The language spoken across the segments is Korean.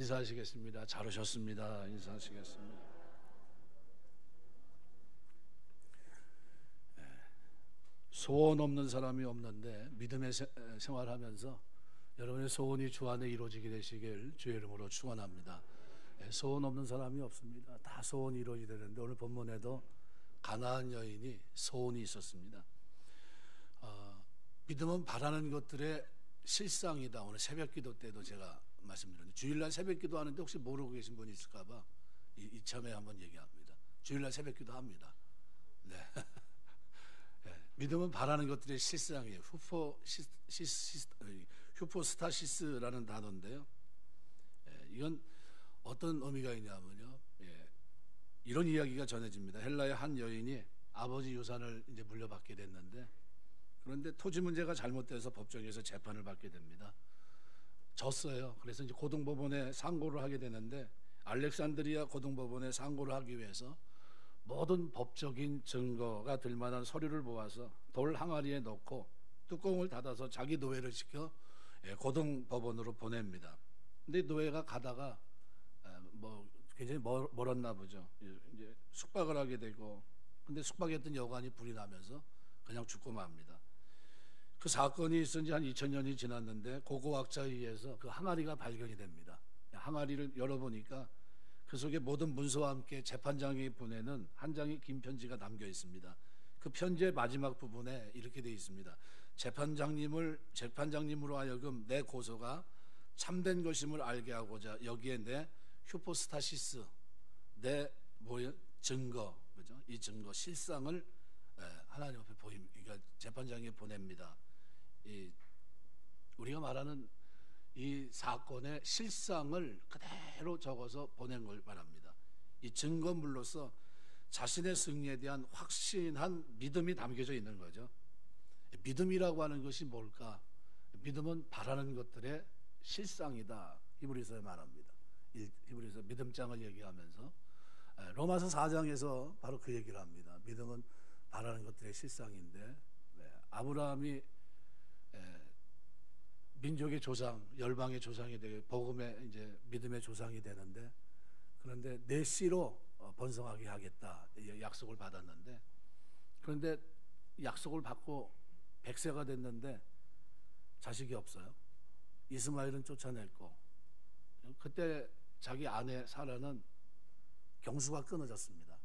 인사하시겠습니다. 잘 오셨습니다. 인사하시겠습니다. 소원 없는 사람이 없는데 믿음의 생활하면서 여러분의 소원이 주 안에 이루어지게 되시길 주의 이름으로 축원합니다. 소원 없는 사람이 없습니다. 다 소원이 이루어지게 되는데 오늘 본문에도 가나안 여인이 소원이 있었습니다. 믿음은 바라는 것들의 실상이다. 오늘 새벽기도 때도 제가 말씀드렸는데 주일날 새벽기도 하는데 혹시 모르고 계신 분이 있을까봐 이참에 한번 얘기합니다. 주일날 새벽기도 합니다. 네. 믿음은 바라는 것들의 실상이에요. 휴포스타시스라는 단어인데요. 이건 어떤 의미가 있냐면요. 이런 이야기가 전해집니다. 헬라의 한 여인이 아버지 유산을 이제 물려받게 됐는데 그런데 토지 문제가 잘못돼서 법정에서 재판을 받게 됩니다. 졌어요. 그래서 이제 고등법원에 상고를 하게 되는데 알렉산드리아 고등법원에 상고를 하기 위해서 모든 법적인 증거가 될 만한 서류를 모아서 돌 항아리에 넣고 뚜껑을 닫아서 자기 노예를 시켜 고등법원으로 보냅니다. 근데 노예가 가다가 굉장히 멀었나 보죠. 이제 숙박을 하게 되고 근데 숙박했던 여관이 불이 나면서 그냥 죽고 맙니다. 그 사건이 있은 지 한 2000년이 지났는데 고고학자에 의해서 그 항아리가 발견이 됩니다. 항아리를 열어보니까 그 속에 모든 문서와 함께 재판장이 보내는 한 장의 긴 편지가 담겨 있습니다. 그 편지의 마지막 부분에 이렇게 되어 있습니다. 재판장님으로 하여금 내 고소가 참된 것임을 알게 하고자 여기에 내 휴포스타시스, 내 증거, 그죠? 이 증거 실상을 하나님 앞에 그러니까 재판장에 보냅니다. 우리가 말하는 이 사건의 실상을 그대로 적어서 보낸 걸 말합니다. 이 증거물로서 자신의 승리에 대한 확신한 믿음이 담겨져 있는 거죠. 믿음이라고 하는 것이 뭘까? 믿음은 바라는 것들의 실상이다. 히브리서에 말합니다. 히브리서 믿음장을 얘기하면서 로마서 4장에서 바로 그 얘기를 합니다. 믿음은 바라는 것들의 실상인데 아브라함이 민족의 조상, 열방의 조상이 되게 복음의 이제 믿음의 조상이 되는데 그런데 내 씨로 번성하게 하겠다 약속을 받았는데 그런데 약속을 받고 100세가 됐는데 자식이 없어요. 이스마엘은 쫓아냈고 그때 자기 아내 사라는 경수가 끊어졌습니다.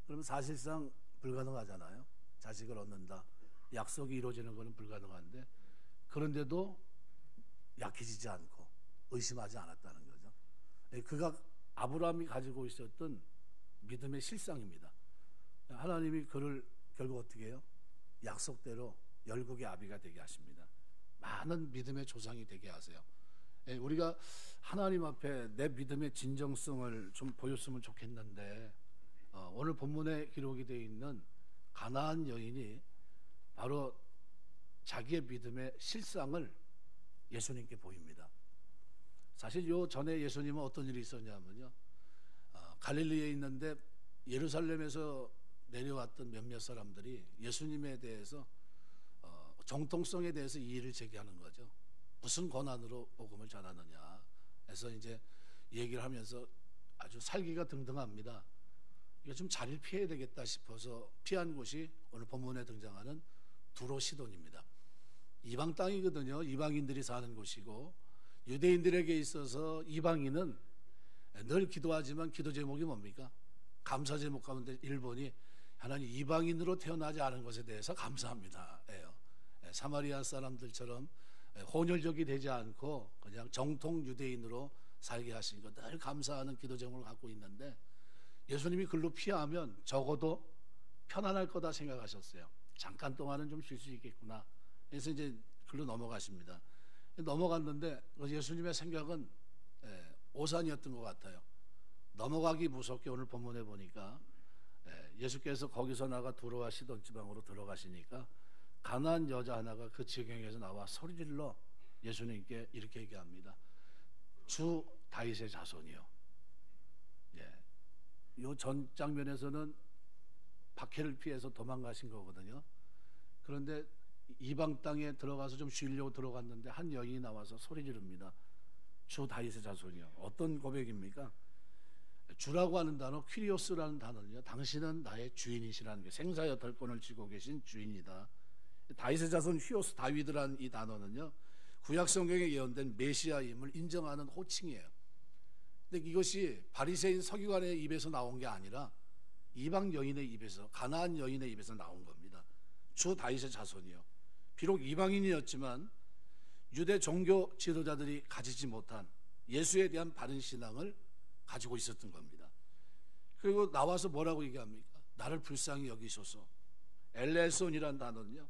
그러면 사실상 불가능하잖아요. 자식을 얻는다. 약속이 이루어지는 것은 불가능한데 그런데도 약해지지 않고 의심하지 않았다는 거죠. 그가 아브라함이 가지고 있었던 믿음의 실상입니다. 하나님이 그를 결국 어떻게 해요? 약속대로 열국의 아비가 되게 하십니다. 많은 믿음의 조상이 되게 하세요. 우리가 하나님 앞에 내 믿음의 진정성을 좀 보였으면 좋겠는데 오늘 본문에 기록이 되어 있는 가나안 여인이 바로 자기의 믿음의 실상을 예수님께 보입니다. 사실 요 전에 예수님은 어떤 일이 있었냐면요. 갈릴리에 있는데 예루살렘에서 내려왔던 몇몇 사람들이 예수님에 대해서 정통성에 대해서 이의를 제기하는 거죠. 무슨 권한으로 복음을 전하느냐 해서 이제 얘기를 하면서 아주 살기가 등등합니다. 이거 좀 자리를 피해야 되겠다 싶어서 피한 곳이 오늘 본문에 등장하는 두로 시돈입니다. 이방 땅이거든요. 이방인들이 사는 곳이고 유대인들에게 있어서 이방인은 늘 기도하지만 기도 제목이 뭡니까? 감사 제목 가운데 1번이 하나님 이방인으로 태어나지 않은 것에 대해서 감사합니다. 사마리아 사람들처럼 혼혈족이 되지 않고 그냥 정통 유대인으로 살게 하신 것 늘 감사하는 기도 제목을 갖고 있는데 예수님이 글로 피하면 적어도 편안할 거다 생각하셨어요. 잠깐 동안은 좀 쉴 수 있겠구나. 그래서 이제 글로 넘어가십니다. 넘어갔는데 예수님의 생각은 오산이었던 것 같아요. 넘어가기 무섭게 오늘 본문에 보니까 예수께서 거기서 나가 두로와 시돈 지방으로 들어가시니까 가난한 여자 하나가 그 지경에서 나와 소리질러 예수님께 이렇게 얘기합니다. 주 다윗의 자손이요. 요 전 장면에서는 박해를 피해서 도망가신 거거든요. 그런데 이방 땅에 들어가서 좀 쉬려고 들어갔는데 한 여인이 나와서 소리 지릅니다. 주 다윗의 자손이요. 어떤 고백입니까? 주라고 하는 단어, 퀴리오스라는 단어는요, 당신은 나의 주인이시라는 게, 생사의 덜권을 쥐고 계신 주인이다. 다윗의 자손 휘오스 다윗이라는 이 단어는요, 구약 성경에 예언된 메시아임을 인정하는 호칭이에요. 근데 이것이 바리새인 서기관의 입에서 나온 게 아니라 이방 여인의 입에서, 가나안 여인의 입에서 나온 겁니다. 주 다윗의 자손이요. 비록 이방인이었지만 유대 종교 지도자들이 가지지 못한 예수에 대한 바른 신앙을 가지고 있었던 겁니다. 그리고 나와서 뭐라고 얘기합니까? 나를 불쌍히 여기소서. 엘레손이라는 단어는요,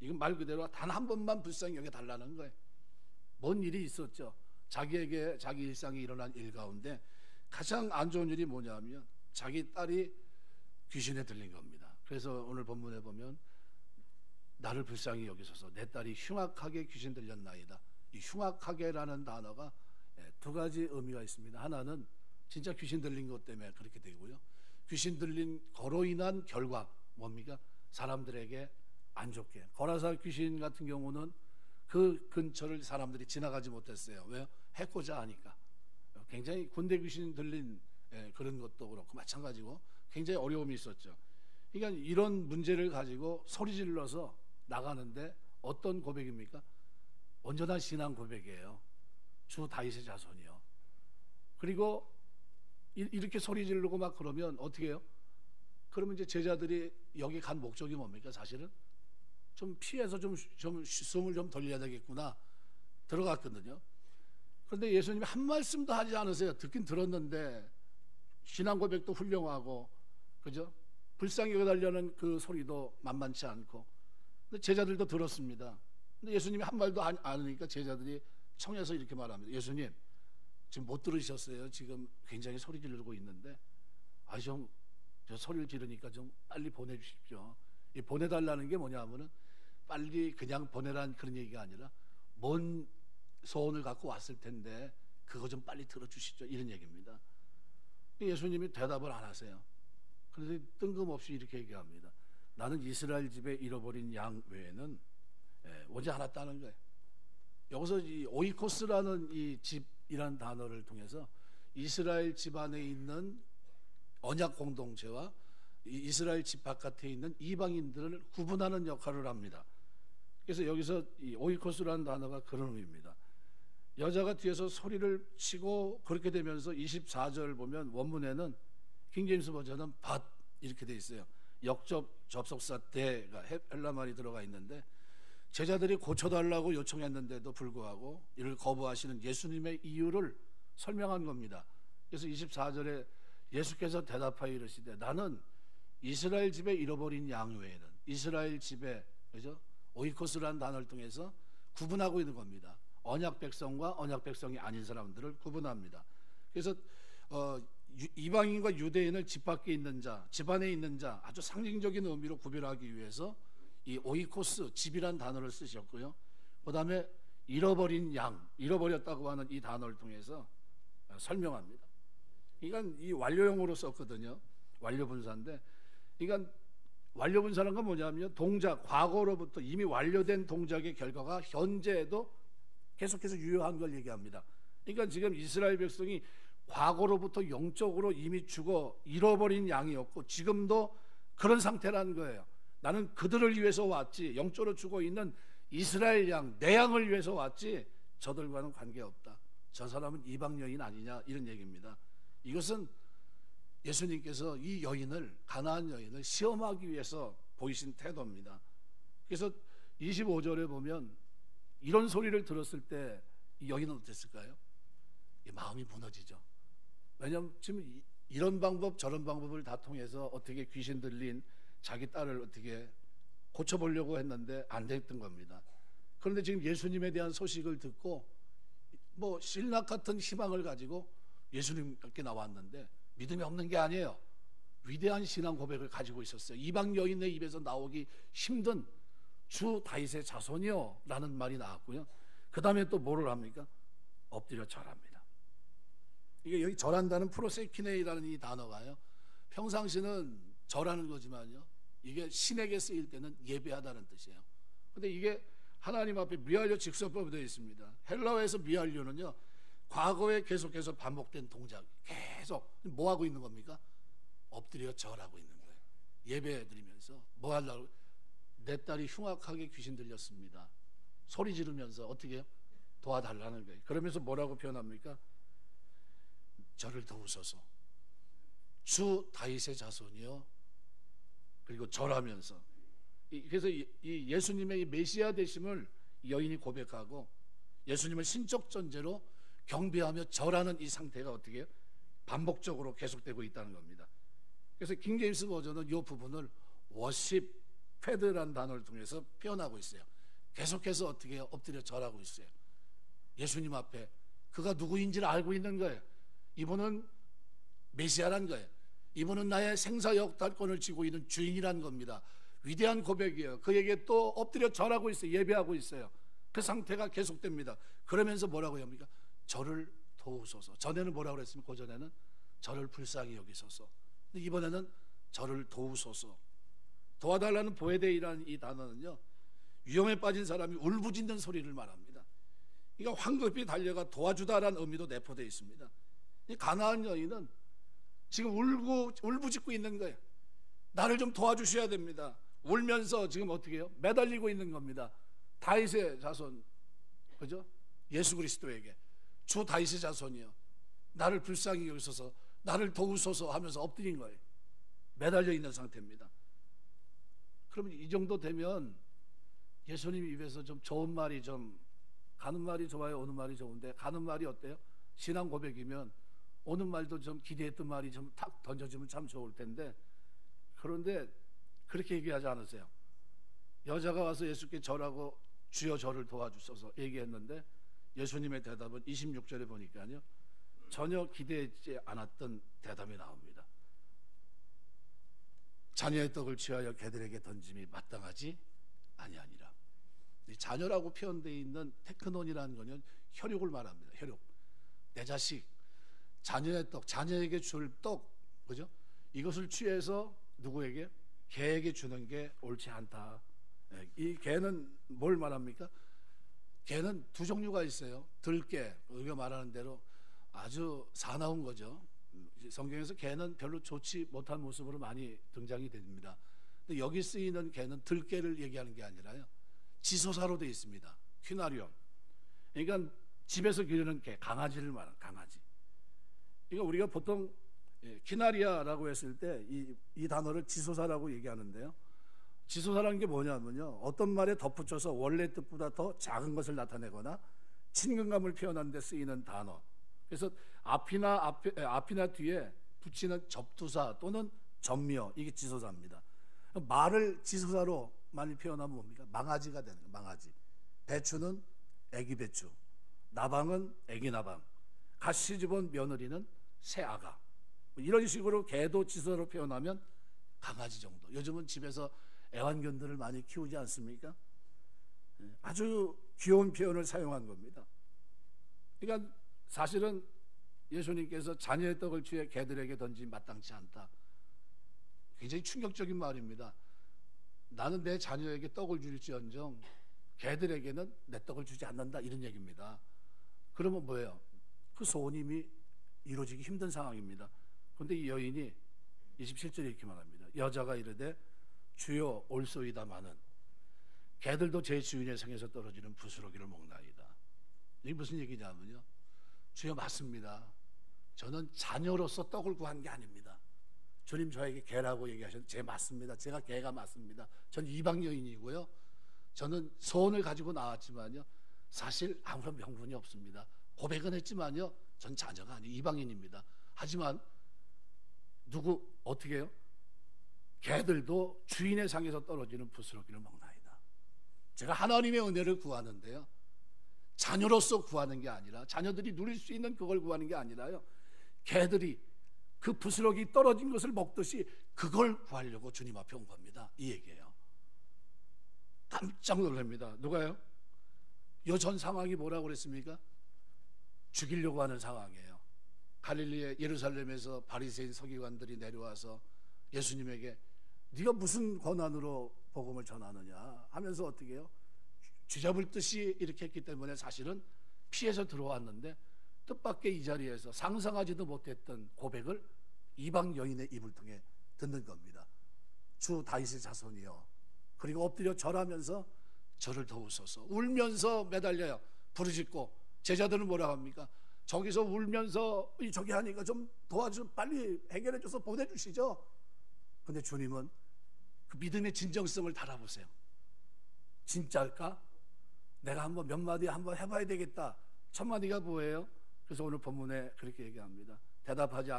이건 말 그대로 단 한 번만 불쌍히 여겨달라는 거예요. 뭔 일이 있었죠. 자기에게 자기 일상에 일어난 일 가운데 가장 안 좋은 일이 뭐냐면 자기 딸이 귀신에 들린 겁니다. 그래서 오늘 본문에 보면 나를 불쌍히 여기소서, 내 딸이 흉악하게 귀신 들렸나이다. 이 흉악하게라는 단어가 두 가지 의미가 있습니다. 하나는 진짜 귀신 들린 것 때문에 그렇게 되고요, 귀신 들린 거로 인한 결과 뭡니까? 사람들에게 안 좋게. 거라사 귀신 같은 경우는 그 근처를 사람들이 지나가지 못했어요. 왜요? 해코자 하니까. 굉장히 군대 귀신 들린 그런 것도 그렇고 마찬가지고 굉장히 어려움이 있었죠. 그러니까 이런 문제를 가지고 소리 질러서 나가는데 어떤 고백입니까? 온전한 신앙 고백이에요. 주 다윗의 자손이요. 그리고 이렇게 소리 지르고 막 그러면 어떻게 해요? 그러면 이제 제자들이 여기 간 목적이 뭡니까? 사실은 좀 피해서 좀 숨을 좀 돌려야 되겠구나 들어갔거든요. 그런데 예수님이 한 말씀도 하지 않으세요. 듣긴 들었는데 신앙 고백도 훌륭하고, 그죠? 불쌍히 여겨달라는 그 소리도 만만치 않고, 근데 제자들도 들었습니다. 근데 예수님이 한 말도 안 하니까 제자들이 청해서 이렇게 말합니다. 예수님, 지금 못 들으셨어요? 지금 굉장히 소리 지르고 있는데, 저 소리를 지르니까 좀 빨리 보내주십시오. 이 보내달라는 게 뭐냐면은 빨리 그냥 보내라는 그런 얘기가 아니라 뭔 소원을 갖고 왔을 텐데 그거 좀 빨리 들어주시죠, 이런 얘기입니다. 예수님이 대답을 안 하세요. 그래서 뜬금없이 이렇게 얘기합니다. 나는 이스라엘 집에 잃어버린 양 외에는 오지 않았다는 거예요. 여기서 이 오이코스라는 이 집이라는 단어를 통해서 이스라엘 집안에 있는 언약 공동체와 이스라엘 집 바깥에 있는 이방인들을 구분하는 역할을 합니다. 그래서 여기서 이 오이코스라는 단어가 그런 의미입니다. 여자가 뒤에서 소리를 치고 그렇게 되면서 24절 보면 원문에는 킹제임스 버전은 but 이렇게 돼 있어요. 역접 접속사 대가 헬라 말이 들어가 있는데, 제자들이 고쳐달라고 요청했는데도 불구하고 이를 거부하시는 예수님의 이유를 설명한 겁니다. 그래서 24절에 예수께서 대답하여 이르시되 나는 이스라엘 집에 잃어버린 양 외에는, 이스라엘 집에, 그죠? 오이코스라는 단어를 통해서 구분하고 있는 겁니다. 언약 백성과 언약 백성이 아닌 사람들을 구분합니다. 그래서 이방인과 유대인을 집 밖에 있는 자, 집 안에 있는 자, 아주 상징적인 의미로 구별하기 위해서 이 오이코스, 집이란 단어를 쓰셨고요. 그 다음에 잃어버린 양, 잃어버렸다고 하는 이 단어를 통해서 설명합니다. 이건 이 완료형으로 썼거든요. 완료분사인데, 이건 완료분사라는 건 뭐냐면 동작, 과거로부터 이미 완료된 동작의 결과가 현재에도 계속해서 유효한 걸 얘기합니다. 그러니까 지금 이스라엘 백성이 과거로부터 영적으로 이미 죽어 잃어버린 양이었고 지금도 그런 상태라는 거예요. 나는 그들을 위해서 왔지, 영적으로 죽어 있는 이스라엘 양, 내 양을 위해서 왔지 저들과는 관계없다. 저 사람은 이방 여인 아니냐, 이런 얘기입니다. 이것은 예수님께서 이 여인을, 가나안 여인을 시험하기 위해서 보이신 태도입니다. 그래서 25절에 보면 이런 소리를 들었을 때 이 여인은 어땠을까요? 마음이 무너지죠. 왜냐하면 지금 이런 방법 저런 방법을 다 통해서 어떻게 귀신 들린 자기 딸을 어떻게 고쳐보려고 했는데 안 됐던 겁니다. 그런데 지금 예수님에 대한 소식을 듣고 뭐 신락 같은 희망을 가지고 예수님께 나왔는데 믿음이 없는 게 아니에요. 위대한 신앙 고백을 가지고 있었어요. 이방 여인의 입에서 나오기 힘든 주 다윗의 자손이요 라는 말이 나왔고요. 그 다음에 또 뭐를 합니까? 엎드려 절합니다. 이게 여기 절한다는 프로세키네이라는 이 단어가요, 평상시는 절하는 거지만요, 이게 신에게 쓰일 때는 예배하다는 뜻이에요. 근데 이게 하나님 앞에 미알려 직설법이 되어 있습니다. 헬라어에서 미알려는요, 과거에 계속해서 반복된 동작, 계속 뭐 하고 있는 겁니까? 엎드려 절하고 있는 거예요. 예배 드리면서 뭐 하려고? 내 딸이 흉악하게 귀신 들렸습니다. 소리 지르면서 어떻게 해요? 도와달라는 거예요. 그러면서 뭐라고 표현합니까? 저를 도우소서. 주 다윗의 자손이요. 그리고 절하면서. 그래서 이 예수님의 이 메시아 되심을 여인이 고백하고 예수님을 신적 존재로 경배하며 절하는 이 상태가 어떻게 해요? 반복적으로 계속되고 있다는 겁니다. 그래서 킹제임스 버전은 이 부분을 워십 패드라는 단어를 통해서 표현하고 있어요. 계속해서 어떻게 해요? 엎드려 절하고 있어요. 예수님 앞에 그가 누구인지를 알고 있는 거예요. 이분은 메시아란 거예요. 이분은 나의 생사역탈권을 쥐고 있는 주인이란 겁니다. 위대한 고백이에요. 그에게 또 엎드려 절하고 있어요. 예배하고 있어요. 그 상태가 계속됩니다. 그러면서 뭐라고 합니까? 저를 도우소서. 전에는 뭐라고 그랬습니까? 그전에는 저를 불쌍히 여기소서. 근데 이번에는 저를 도우소서. 도와달라는 보에데이라는 이 단어는요, 위험에 빠진 사람이 울부짖는 소리를 말합니다. 그러니까 황급히 달려가 도와주다라는 의미도 내포되어 있습니다. 이 가나안 여인은 지금 울부짖고 있는 거예요. 나를 좀 도와주셔야 됩니다. 울면서 지금 어떻게 해요? 매달리고 있는 겁니다. 다윗의 자손, 그죠? 예수 그리스도에게 주 다윗의 자손이요, 나를 불쌍히 여기소서, 나를 도우소서 하면서 엎드린 거예요. 매달려 있는 상태입니다. 그러면 이 정도 되면 예수님 입에서 좀 좋은 말이 좀, 가는 말이 좋아요, 오는 말이 좋은데, 가는 말이 어때요? 신앙 고백이면 오는 말도 좀 기대했던 말이 좀 탁 던져주면 참 좋을 텐데, 그런데 그렇게 얘기하지 않으세요. 여자가 와서 예수께 절하고 주여 저를 도와주소서 얘기했는데 예수님의 대답은 26절에 보니까요, 전혀 기대하지 않았던 대답이 나옵니다. 자녀의 떡을 취하여 개들에게 던짐이 마땅하지 아니하니라. 자녀라고 표현되어 있는 테크논이라는 것은 혈육을 말합니다. 혈육. 내 자식, 자녀의 떡, 자녀에게 줄 떡, 그죠? 이것을 취해서 누구에게? 개에게 주는 게 옳지 않다. 이 개는 뭘 말합니까? 개는 두 종류가 있어요. 들개, 우리가 말하는 대로 아주 사나운 거죠. 성경에서 개는 별로 좋지 못한 모습으로 많이 등장이 됩니다. 근데 여기 쓰이는 개는 들개를 얘기하는 게 아니라요, 지소사로 되어 있습니다. 퀴나리온. 그러니까 집에서 기르는 개, 강아지를 말하는 강아지. 그러니까 우리가 보통 키나리아라고 했을 때 이 단어를 지소사라고 얘기하는데요, 지소사라는 게 뭐냐면요, 어떤 말에 덧붙여서 원래 뜻보다 더 작은 것을 나타내거나 친근감을 표현하는 데 쓰이는 단어. 그래서 앞이나 뒤에 붙이는 접두사 또는 접미어, 이게 지소사입니다. 말을 지소사로 많이 표현하면 뭡니까? 망아지가 되는 거예요. 망아지. 배추는 애기 배추, 나방은 애기 나방, 갓 시집온 며느리는 새아가. 이런 식으로 개도 지소사로 표현하면 강아지 정도. 요즘은 집에서 애완견들을 많이 키우지 않습니까? 아주 귀여운 표현을 사용한 겁니다. 그러니까 사실은 예수님께서 자녀의 떡을 취해 개들에게 던지 마땅치 않다. 굉장히 충격적인 말입니다. 나는 내 자녀에게 떡을 줄지언정 개들에게는 내 떡을 주지 않는다, 이런 얘기입니다. 그러면 뭐예요? 그 소원이 이미 이루어지기 힘든 상황입니다. 그런데 이 여인이 27절에 이렇게 말합니다. 여자가 이르되 주여 올소이다마는 개들도 제 주인의 생에서 떨어지는 부스러기를 먹나이다. 이게 무슨 얘기냐면요, 주여 맞습니다. 저는 자녀로서 떡을 구한 게 아닙니다. 주님 저에게 개라고 얘기하셨는데 제 맞습니다. 제가 개가 맞습니다. 전 이방 여인이고요, 저는 소원을 가지고 나왔지만요, 사실 아무런 명분이 없습니다. 고백은 했지만요, 전 자녀가 아니에요. 이방인입니다. 하지만 어떻게 해요? 개들도 주인의 상에서 떨어지는 부스러기를 먹나이다. 제가 하나님의 은혜를 구하는데요, 자녀로서 구하는 게 아니라, 자녀들이 누릴 수 있는 그걸 구하는 게 아니라요, 개들이 그 부스러기 떨어진 것을 먹듯이 그걸 구하려고 주님 앞에 온 겁니다. 이 얘기예요. 깜짝 놀랍니다. 누가요? 요 전 상황이 뭐라고 그랬습니까? 죽이려고 하는 상황이에요. 갈릴리의 예루살렘에서 바리새인 서기관들이 내려와서 예수님에게 네가 무슨 권한으로 복음을 전하느냐 하면서 어떻게 해요? 쥐잡을 듯이 이렇게 했기 때문에 사실은 피해서 들어왔는데 뜻밖의 이 자리에서 상상하지도 못했던 고백을 이방 여인의 입을 통해 듣는 겁니다. 주 다윗의 자손이여. 그리고 엎드려 절하면서 저를 도우소서. 울면서 매달려요. 부르짖고. 제자들은 뭐라고 합니까? 저기서 울면서 저기 하니까 좀 도와줘, 빨리 해결해줘서 보내주시죠. 근데 주님은 그 믿음의 진정성을 달아보세요. 진짜일까? 내가 한번 몇 마디 한번 해봐야 되겠다. 첫 마디가 뭐예요? 그래서 오늘 본문에 그렇게 얘기합니다. 대답하지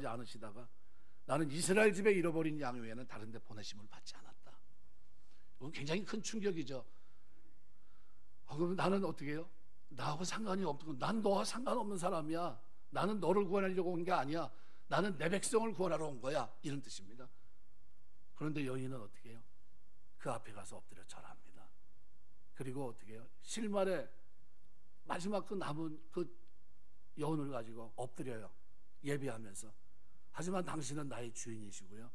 않으시다가 나는 이스라엘 집에 잃어버린 양 외에는 다른 데 보내심을 받지 않았다. 이건 굉장히 큰 충격이죠. 그럼 나는 어떻게 해요? 나하고 상관이 없고, 난 너와 상관없는 사람이야. 나는 너를 구원하려고 온 게 아니야. 나는 내 백성을 구원하러 온 거야. 이런 뜻입니다. 그런데 여인은 어떻게 해요? 그 앞에 가서 엎드려 절합니다. 그리고 어떻게 해요? 실말에 마지막 그 남은 그 여운을 가지고 엎드려요. 예배하면서. 하지만 당신은 나의 주인이시고요,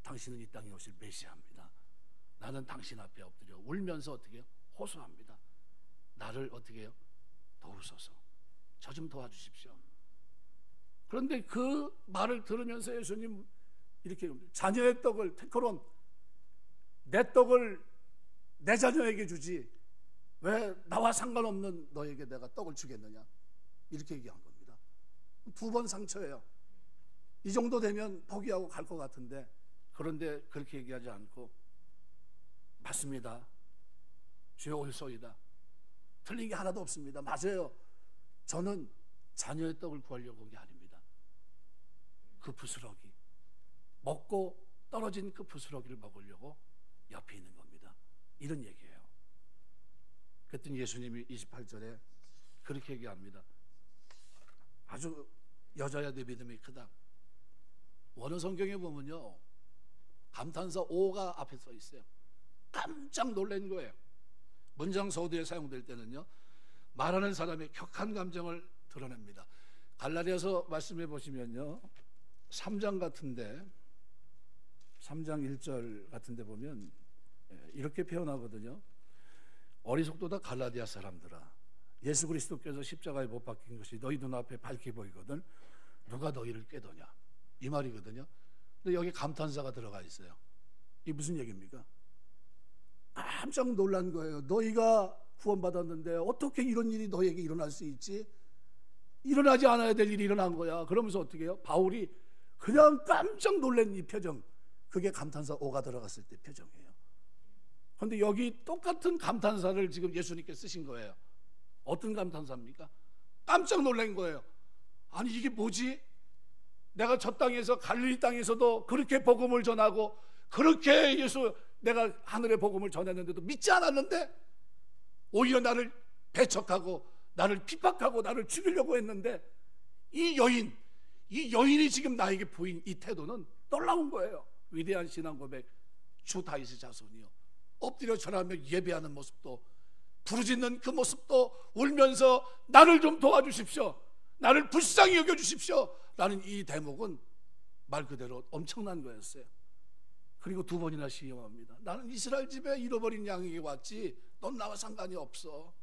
당신은 이 땅에 오실 메시아입니다. 나는 당신 앞에 엎드려 울면서 어떻게 해요? 호소합니다. 나를 어떻게 해요? 도우소서. 저 좀 도와주십시오. 그런데 그 말을 들으면서 예수님 이렇게 자녀의 떡을, 테코론, 내 떡을 내 자녀에게 주지 왜 나와 상관없는 너에게 내가 떡을 주겠느냐, 이렇게 얘기한 겁니다. 2번 상처예요. 이 정도 되면 포기하고 갈 것 같은데, 그런데 그렇게 얘기하지 않고 맞습니다. 주여 올소이다. 틀린 게 하나도 없습니다. 맞아요. 저는 자녀의 떡을 구하려고 온 게 아닙니다. 그 부스러기, 먹고 떨어진 그 부스러기를 먹으려고 옆에 있는 겁니다. 이런 얘기예요. 그랬더니 예수님이 28절에 그렇게 얘기합니다. 아주 여자야 내 믿음이 크다. 원어 성경에 보면요, 감탄사 5가 앞에 써 있어요. 깜짝 놀란 거예요. 문장 서두에 사용될 때는요, 말하는 사람의 격한 감정을 드러냅니다. 갈라디아서 말씀해 보시면요, 3장 같은데, 3장 1절 같은데 보면 이렇게 표현하거든요. 어리석도다 갈라디아 사람들아, 예수 그리스도께서 십자가에 못 박힌 것이 너희 눈앞에 밝게 보이거든 누가 너희를 꾀도냐, 이 말이거든요. 근데 여기 감탄사가 들어가 있어요. 이게 무슨 얘기입니까? 깜짝 놀란 거예요. 너희가 구원받았는데 어떻게 이런 일이 너희에게 일어날 수 있지? 일어나지 않아야 될 일이 일어난 거야. 그러면서 어떻게 해요? 바울이 그냥 깜짝 놀란 이 표정, 그게 감탄사 5가 들어갔을 때 표정이에요. 그런데 여기 똑같은 감탄사를 지금 예수님께 쓰신 거예요. 어떤 감탄사입니까? 깜짝 놀란 거예요. 아니 이게 뭐지? 내가 저 땅에서, 갈릴리 땅에서도 그렇게 복음을 전하고 그렇게 내가 하늘의 복음을 전했는데도 믿지 않았는데, 오히려 나를 배척하고 나를 핍박하고 나를 죽이려고 했는데, 이 여인이 지금 나에게 보인 이 태도는 놀라운 거예요. 위대한 신앙 고백, 주 다윗의 자손이요. 엎드려 절하며 예배하는 모습도, 부르짖는 그 모습도, 울면서 나를 좀 도와주십시오, 나를 불쌍히 여겨주십시오 라는 이 대목은 말 그대로 엄청난 거였어요. 그리고 2번이나 시험합니다. 나는 이스라엘 집에 잃어버린 양에게 왔지 넌 나와 상관이 없어.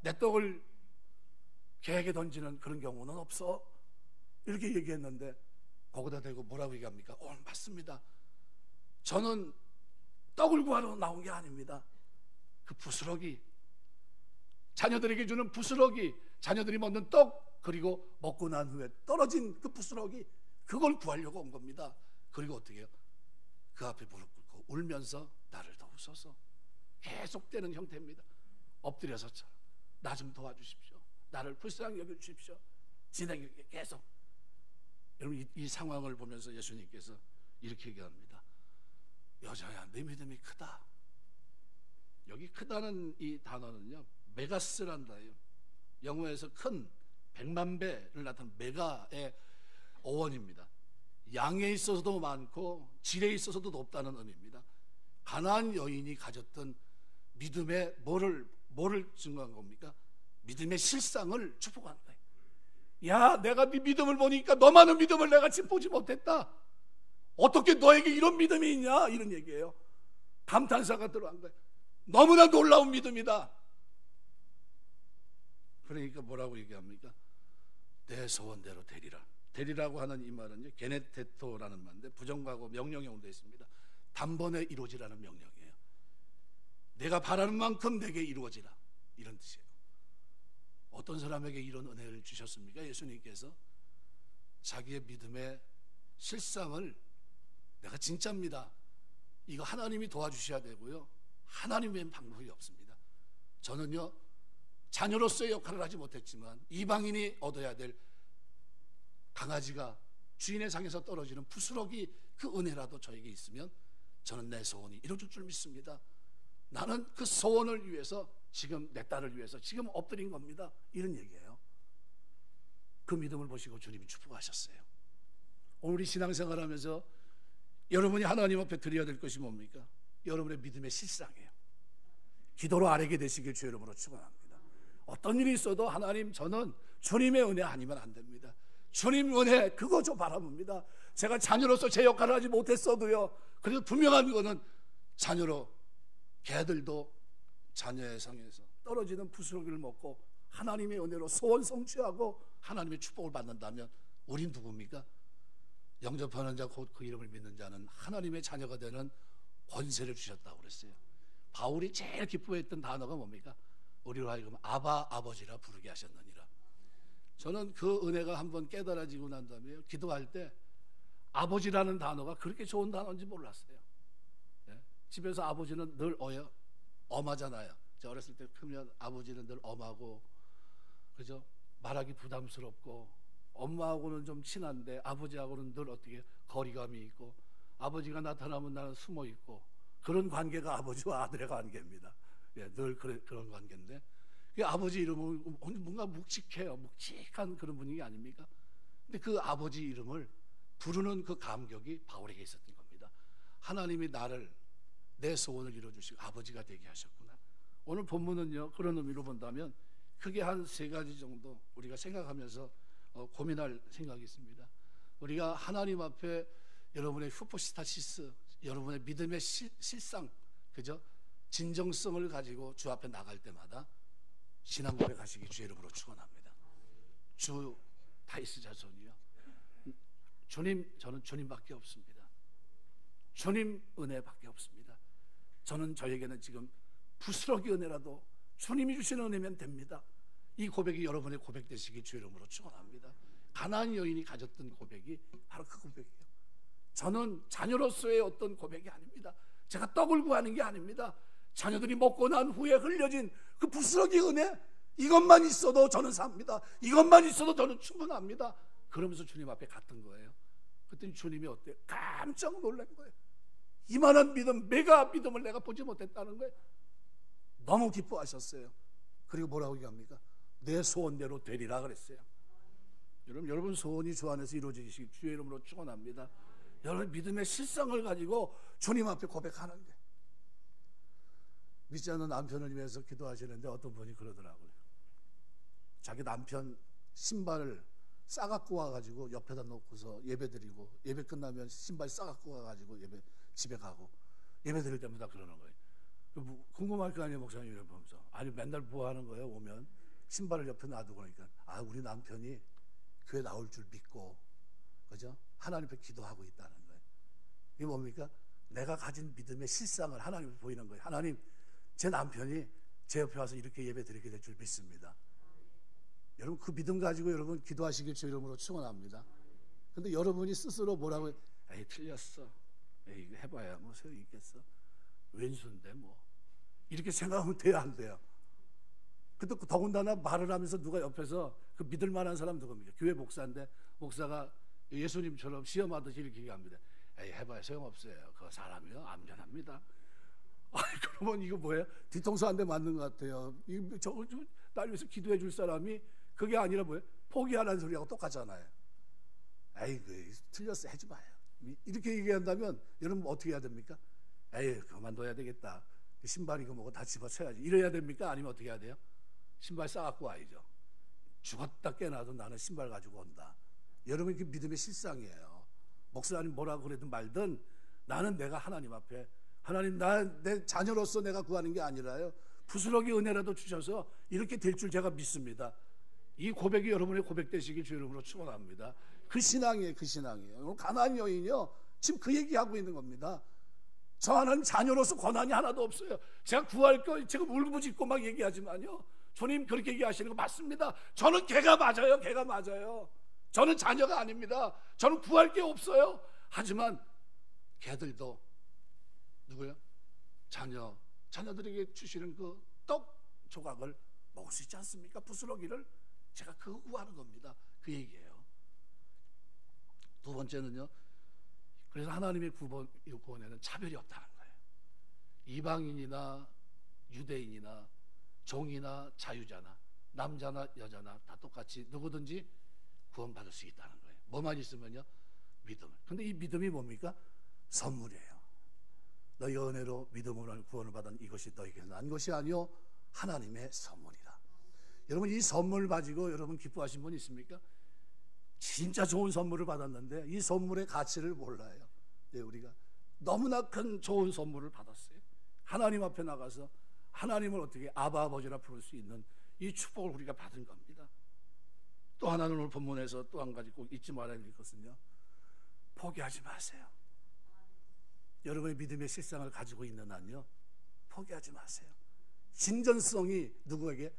내 떡을 개에게 던지는 그런 경우는 없어. 이렇게 얘기했는데 거기다 대고 뭐라고 얘기합니까? 맞습니다. 저는 떡을 구하러 나온 게 아닙니다. 그 부스러기, 자녀들에게 주는 부스러기, 자녀들이 먹는 떡, 그리고 먹고 난 후에 떨어진 그 부스러기, 그걸 구하려고 온 겁니다. 그리고 어떻게 해요? 그 앞에 무릎 꿇고 울면서 나를 도우소서. 계속되는 형태입니다. 엎드려서 나 좀 도와주십시오, 나를 불쌍히 여겨주십시오. 진행이 계속. 여러분 이 상황을 보면서 예수님께서 이렇게 얘기합니다. 여자야 내 믿음이 크다. 여기 크다는 이 단어는요, 메가스란다예요. 영어에서 큰, 100만 배를 나타내는 메가의 어원입니다. 양에 있어서도 많고 질에 있어서도 높다는 의미입니다. 가나안 여인이 가졌던 믿음의 뭐를 증거한 겁니까? 믿음의 실상을 축복한 거예요. 야, 내가 네 믿음을 보니까 너만의 믿음을 내가 지금 보지 못했다. 어떻게 너에게 이런 믿음이 있냐, 이런 얘기예요. 감탄사가 들어간 거예요. 너무나 놀라운 믿음이다. 그러니까 뭐라고 얘기합니까? 내 소원대로 되리라. 되리라고 하는 이 말은 게네테토라는 말인데 부정과거 명령형으로 되어 있습니다. 단번에 이루어지라는 명령이에요. 내가 바라는 만큼 내게 이루어지라, 이런 뜻이에요. 어떤 사람에게 이런 은혜를 주셨습니까? 예수님께서 자기의 믿음의 실상을 내가 진짜입니다, 이거 하나님이 도와주셔야 되고요, 하나님 외엔 방법이 없습니다. 저는요 자녀로서의 역할을 하지 못했지만 이방인이 얻어야 될 강아지가 주인의 상에서 떨어지는 부스러기 그 은혜라도 저에게 있으면 저는 내 소원이 이루어질 줄 믿습니다. 나는 그 소원을 위해서 지금 내 딸을 위해서 지금 엎드린 겁니다, 이런 얘기예요. 그 믿음을 보시고 주님이 축복하셨어요. 오늘 이 신앙생활하면서 여러분이 하나님 앞에 드려야 될 것이 뭡니까? 여러분의 믿음의 실상이에요. 기도로 아뢰게 되시길 주 이름으로 축원합니다. 어떤 일이 있어도 하나님, 저는 주님의 은혜 아니면 안 됩니다. 주님 은혜 그거 저 바라봅니다. 제가 자녀로서 제 역할을 하지 못했어도요, 그래도 분명한 거는 자녀로 개들도 자녀의 상에서 떨어지는 부스러기를 먹고 하나님의 은혜로 소원 성취하고 하나님의 축복을 받는다면 우린 누굽니까? 영접하는 자 곧 그 이름을 믿는 자는 하나님의 자녀가 되는 권세를 주셨다고 그랬어요. 바울이 제일 기뻐했던 단어가 뭡니까? 우리로 하여금 아바, 아버지라 부르게 하셨느니라. 저는 그 은혜가 한번 깨달아지고 난 다음에 기도할 때 아버지라는 단어가 그렇게 좋은 단어인지 몰랐어요. 예? 집에서 아버지는 늘 엄하잖아요. 제가 어렸을 때 크면 아버지는 늘 엄하고, 그죠? 말하기 부담스럽고, 엄마하고는 좀 친한데 아버지하고는 늘 어떻게 거리감이 있고, 아버지가 나타나면 나는 숨어 있고, 그런 관계가 아버지와 아들의 관계입니다. 예, 늘 그런 관계인데, 아버지 이름은 뭔가 묵직해요. 묵직한 그런 분위기 아닙니까? 근데 그 아버지 이름을 부르는 그 감격이 바울에게 있었던 겁니다. 하나님이 나를, 내 소원을 이루어주시고 아버지가 되게 하셨구나. 오늘 본문은요, 그런 의미로 본다면 크게 한 세 가지 정도 우리가 생각하면서 고민할 생각이 있습니다. 우리가 하나님 앞에 여러분의 후포스타시스, 여러분의 믿음의 실상, 그죠? 진정성을 가지고 주 앞에 나갈 때마다 신앙 고백하시기 주의 이름으로 축원합니다. 주 다이스 자손이요, 주님, 저는 주님밖에 없습니다. 주님 은혜밖에 없습니다. 저는 저에게는 지금 부스러기 은혜라도 주님이 주시는 은혜면 됩니다. 이 고백이 여러분의 고백 되시기 주의 이름으로 축원합니다. 가나안 여인이 가졌던 고백이 바로 그 고백이에요. 저는 자녀로서의 어떤 고백이 아닙니다. 제가 떡을 구하는 게 아닙니다. 자녀들이 먹고 난 후에 흘려진 그 부스러기 은혜, 이것만 있어도 저는 삽니다. 이것만 있어도 저는 충분합니다. 그러면서 주님 앞에 갔던 거예요. 그랬더니 주님이 어때요? 깜짝 놀란 거예요. 이만한 믿음, 메가 믿음을 내가 보지 못했다는 거예요. 너무 기뻐하셨어요. 그리고 뭐라고 얘기합니까? 내 소원대로 되리라 그랬어요. 여러분 소원이 주 안에서 이루어지시기 주의 이름으로 축원합니다. 여러분 믿음의 실상을 가지고 주님 앞에 고백하는 게, 믿지 않는 남편을 위해서 기도하시는데 어떤 분이 그러더라고요. 자기 남편 신발을 싸갖고 와가지고 옆에다 놓고서 예배 드리고, 예배 끝나면 신발 싸갖고 와가지고 집에 가고, 예배 드릴 때마다 그러는 거예요. 궁금할 거 아니에요, 목사님. 이런 보면서 아니 맨날 뭐 하는 거예요? 오면 신발을 옆에 놔두고 그러니까, 아, 우리 남편이 교회 나올 줄 믿고, 그죠? 하나님 앞에 기도하고 있다는 거예요. 이게 뭡니까? 내가 가진 믿음의 실상을 하나님께 보이는 거예요. 하나님, 제 남편이 제 옆에 와서 이렇게 예배 드리게 될 줄 믿습니다. 여러분 그 믿음 가지고 여러분 기도하시길 주 이름으로 축원합니다. 근데 여러분이 스스로 뭐라고, 에이 틀렸어, 에이 이거 해봐야 뭐 소용이 있겠어, 왼수인데 뭐, 이렇게 생각하면 돼요, 안 돼요? 근데 더군다나 말을 하면서 누가 옆에서 그 믿을 만한 사람 누굽니까? 교회 목사인데 목사가 예수님처럼 시험하듯이 이렇게 얘기합니다. 에이 해봐야 소용없어요. 그 사람이요 안전합니다. 아니 그러면 이거 뭐예요? 뒤통수 한 대 맞는 것 같아요. 날 위해서 기도해 줄 사람이 그게 아니라 뭐예요? 포기하라는 소리하고 똑같잖아요. 에이 틀렸어, 하지 마요. 이렇게 얘기한다면 여러분 어떻게 해야 됩니까? 에이 그만둬야 되겠다, 신발 이거 뭐고 다 집어쳐야지, 이래야 됩니까? 아니면 어떻게 해야 돼요? 신발 싸갖고 와야죠. 죽었다 깨나도 나는 신발 가지고 온다. 여러분 그 믿음의 실상이에요. 목사님 뭐라고 그래든 말든 나는 내가 하나님 앞에, 하나님 내 자녀로서 내가 구하는 게 아니라요, 부스러기 은혜라도 주셔서 이렇게 될 줄 제가 믿습니다. 이 고백이 여러분의 고백 되시길 주 이름으로 축원합니다. 그 신앙이에요. 그 신앙이에요. 오늘 가나안 여인이요, 지금 그 얘기하고 있는 겁니다. 저는 자녀로서 권한이 하나도 없어요. 제가 구할 거 지금 울부짖고 막 얘기하지만요, 주님 그렇게 얘기하시는 거 맞습니다. 저는 걔가 맞아요. 걔가 맞아요. 저는 자녀가 아닙니다. 저는 구할 게 없어요. 하지만 걔들도 누구요? 자녀들에게 주시는 그 떡 조각을 먹을 수 있지 않습니까? 부스러기를. 제가 그거 구하는 겁니다. 그 얘기예요. 두 번째는요, 그래서 하나님의 구원에는 차별이 없다는 거예요. 이방인이나 유대인이나 종이나 자유자나 남자나 여자나 다 똑같이 누구든지 구원받을 수 있다는 거예요. 뭐만 있으면요, 믿음을. 근데 이 믿음이 뭡니까? 선물이에요. 너희 은혜로 믿음으로 구원을 받은 이것이 너희에게 난 것이 아니요 하나님의 선물이라. 여러분, 이 선물 가지고 여러분 기뻐하신 분 있습니까? 진짜 좋은 선물을 받았는데 이 선물의 가치를 몰라요. 네, 우리가 너무나 큰 좋은 선물을 받았어요. 하나님 앞에 나가서 하나님을 어떻게 아바 아버지라 부를 수 있는 이 축복을 우리가 받은 겁니다. 또 하나는 오늘 본문에서 또 한 가지 꼭 잊지 말아야 될 것은요, 포기하지 마세요. 여러분의 믿음의 실상을 가지고 있는 한요, 포기하지 마세요. 진정성이 누구에게?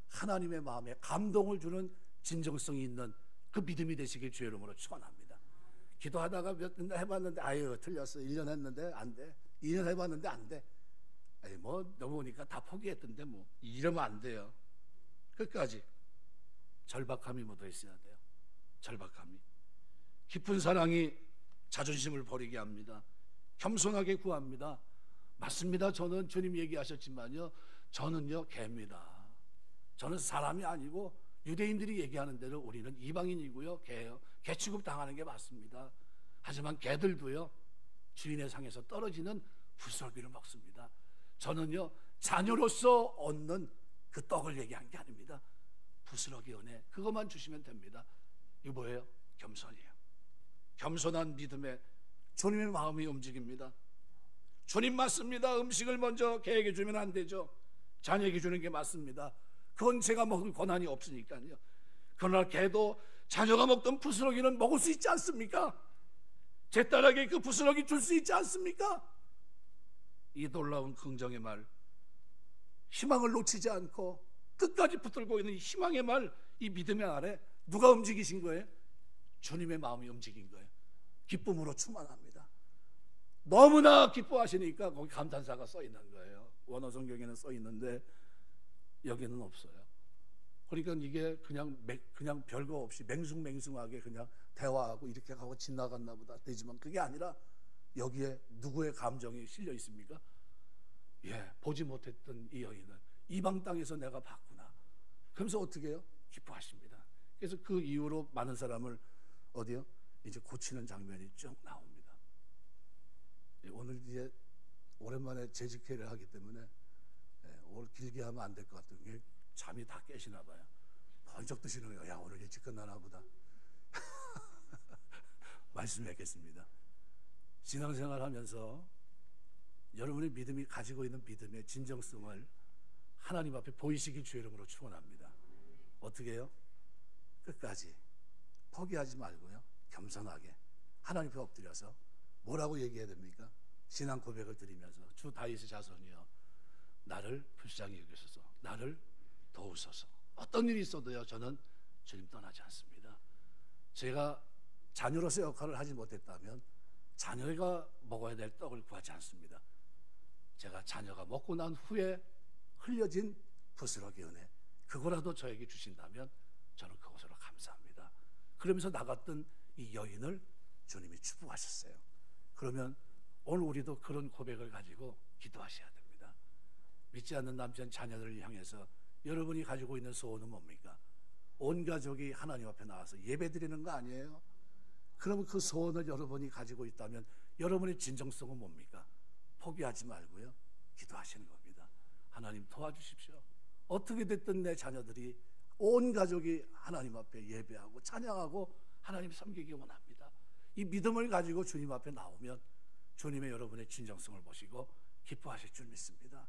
하나님의 마음에 감동을 주는 진정성이 있는 그 믿음이 되시길 주의 이름으로 축원합니다. 기도하다가 몇 년 해봤는데 아유 틀렸어. 1년 했는데 안 돼. 2년 해봤는데 안 돼. 아니 뭐 너무 오니까 다 포기했던데 뭐 이러면 안 돼요. 끝까지 절박함이 묻어 있어야 돼요. 절박함이. 깊은 사랑이 자존심을 버리게 합니다. 겸손하게 구합니다. 맞습니다. 저는 주님 얘기하셨지만요, 저는요 개입니다. 저는 사람이 아니고 유대인들이 얘기하는 대로 우리는 이방인이고요, 개예요. 개 취급 당하는 게 맞습니다. 하지만 개들도요 주인의 상에서 떨어지는 부스러기를 먹습니다. 저는요 자녀로서 얻는 그 떡을 얘기한 게 아닙니다. 부스러기 은혜, 그것만 주시면 됩니다. 이거 뭐예요? 겸손이에요. 겸손한 믿음에 주님의 마음이 움직입니다. 주님 맞습니다. 음식을 먼저 개에게 주면 안 되죠. 자녀에게 주는 게 맞습니다. 그건 제가 먹을 권한이 없으니까요. 그러나 개도 자녀가 먹던 부스러기는 먹을 수 있지 않습니까? 제 딸에게 그 부스러기 줄 수 있지 않습니까? 이 놀라운 긍정의 말, 희망을 놓치지 않고 끝까지 붙들고 있는 희망의 말, 이 믿음의 아래 누가 움직이신 거예요? 주님의 마음이 움직인 거예요. 기쁨으로 충만합니다. 너무나 기뻐하시니까 거기 감탄사가 써 있는 거예요. 원어 성경에는 써 있는데 여기는 없어요. 그러니까 이게 그냥 별거 없이 맹숭맹숭하게 그냥 대화하고 이렇게 하고 지나갔나 보다 되지만 그게 아니라 여기에 누구의 감정이 실려 있습니까? 예, 보지 못했던 이 여인은 이방 땅에서 내가 봤구나. 그러면서 어떻게 해요? 기뻐하십니다. 그래서 그 이후로 많은 사람을 어디요? 이제 고치는 장면이 쭉 나옵니다. 예, 오늘 이제 오랜만에 재직회를 하기 때문에 오늘 길게 하면 안 될 것 같아요. 잠이 다 깨시나 봐요. 번쩍 드시는 거예요. 야, 오늘 일찍 끝나나 보다. 말씀하겠습니다. 신앙생활 하면서 여러분의 믿음이 가지고 있는 믿음의 진정성을 하나님 앞에 보이시길 주의 이름으로 축원합니다. 어떻게 해요? 끝까지 포기하지 말고요, 겸손하게 하나님 앞에 엎드려서 뭐라고 얘기해야 됩니까? 신앙 고백을 드리면서 주 다윗의 자손이여 나를 불쌍히 여기소서, 나를 도우소서. 어떤 일이 있어도요 저는 주님 떠나지 않습니다. 제가 자녀로서의 역할을 하지 못했다면 자녀가 먹어야 될 떡을 구하지 않습니다. 제가 자녀가 먹고 난 후에 흘려진 부스러기 은혜, 그거라도 저에게 주신다면 저는 그것으로 감사합니다. 그러면서 나갔던 이 여인을 주님이 축복하셨어요. 그러면 오늘 우리도 그런 고백을 가지고 기도하셔야 됩니다. 믿지 않는 남편 자녀들을 향해서 여러분이 가지고 있는 소원은 뭡니까? 온 가족이 하나님 앞에 나와서 예배드리는 거 아니에요? 그러면 그 소원을 여러분이 가지고 있다면 여러분의 진정성은 뭡니까? 포기하지 말고요, 기도하시는 겁니다. 하나님 도와주십시오. 어떻게 됐든 내 자녀들이 온 가족이 하나님 앞에 예배하고 찬양하고 하나님 섬기기 원합니다. 이 믿음을 가지고 주님 앞에 나오면 주님의 여러분의 진정성을 보시고 기뻐하실 줄 믿습니다.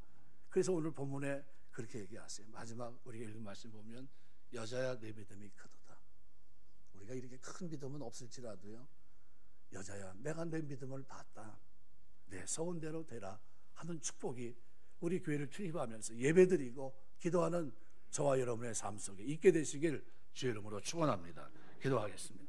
그래서 오늘 본문에 그렇게 얘기하세요. 마지막 우리가 읽은 말씀 보면 여자야 내 믿음이 크도다. 우리가 이렇게 큰 믿음은 없을지라도요, 여자야 내가 내 믿음을 봤다, 내 소원대로 되라 하는 축복이 우리 교회를 출입하면서 예배드리고 기도하는 저와 여러분의 삶 속에 있게 되시길 주의 이름으로 축원합니다. 기도하겠습니다.